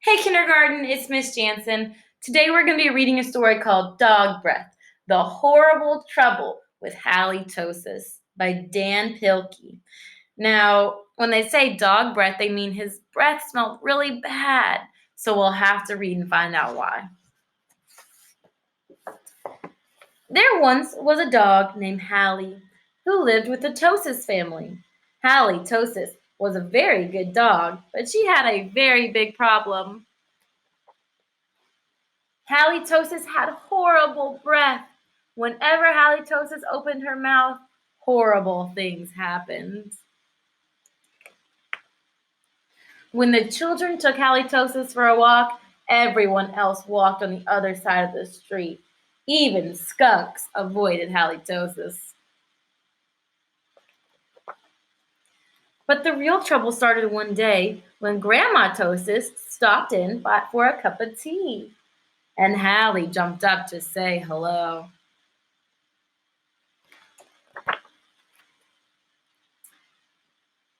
Hey kindergarten, it's Miss Jansen. Today we're going to be reading a story called Dog Breath, The Horrible Trouble with Halitosis by Dan Pilkey. Now, when they say dog breath, they mean his breath smelled really bad. So we'll have to read and find out why. There once was a dog named Hallie who lived with the Tosis family. Halitosis was a very good dog, but she had a very big problem. Halitosis had horrible breath. Whenever Halitosis opened her mouth, horrible things happened. When the children took Halitosis for a walk, everyone else walked on the other side of the street. Even skunks avoided Halitosis. But the real trouble started one day when Grandma Tosis stopped in for a cup of tea. And Hallie jumped up to say hello.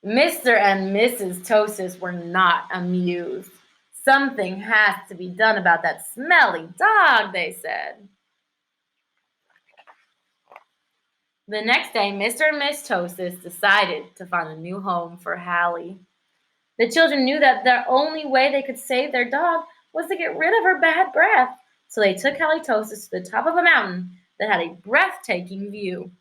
Mr. and Mrs. Tosis were not amused. Something has to be done about that smelly dog, they said. The next day, Mr. and Miss Tosis decided to find a new home for Hallie. The children knew that the only way they could save their dog was to get rid of her bad breath, so they took Halitosis to the top of a mountain that had a breathtaking view.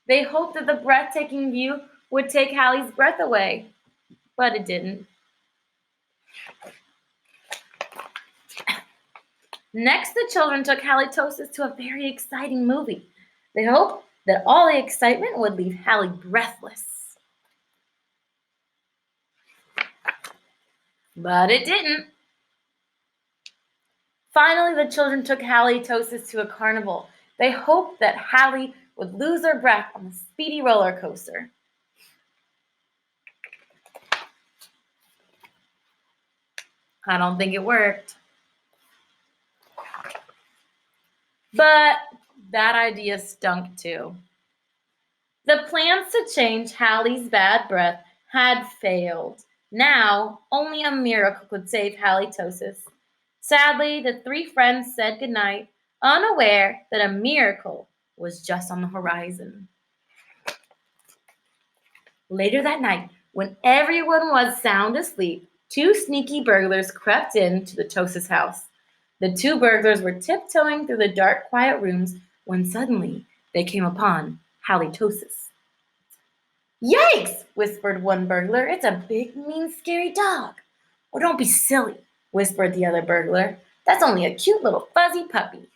They hoped that the breathtaking view would take Hallie's breath away, but it didn't. Next, the children took Halitosis to a very exciting movie. They hoped that all the excitement would leave Hallie breathless. But it didn't. Finally, the children took Halitosis to a carnival. They hoped that Hallie would lose her breath on the speedy roller coaster. I don't think it worked. But that idea stunk too. The plans to change Hallie's bad breath had failed. Now, only a miracle could save Halitosis. Sadly, the three friends said goodnight, unaware that a miracle was just on the horizon. Later that night, when everyone was sound asleep, two sneaky burglars crept into the Tosis house. The two burglars were tiptoeing through the dark, quiet rooms when suddenly they came upon Halitosis. "Yikes!" whispered one burglar. "It's a big, mean, scary dog." "Oh, don't be silly," whispered the other burglar. "That's only a cute little fuzzy puppy."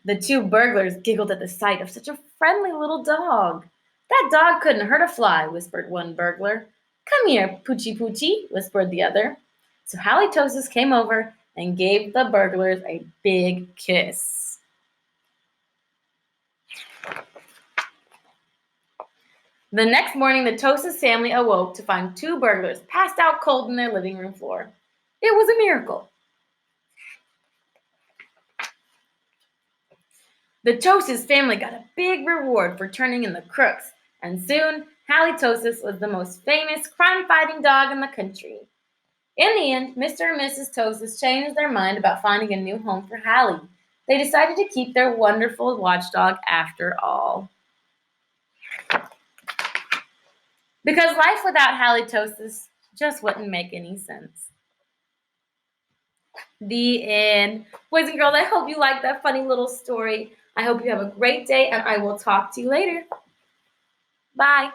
The two burglars giggled at the sight of such a friendly little dog. "That dog couldn't hurt a fly," whispered one burglar. "Come here, Poochie Poochie," whispered the other. So Halitosis came over and gave the burglars a big kiss. The next morning, the Tosis family awoke to find two burglars passed out cold on their living room floor. It was a miracle. The Tosis family got a big reward for turning in the crooks, and soon Halitosis was the most famous crime-fighting dog in the country. In the end, Mr. and Mrs. Tosis changed their mind about finding a new home for Hallie. They decided to keep their wonderful watchdog after all. Because life without Halitosis just wouldn't make any sense. The end. Boys and girls, I hope you liked that funny little story. I hope you have a great day, and I will talk to you later. Bye.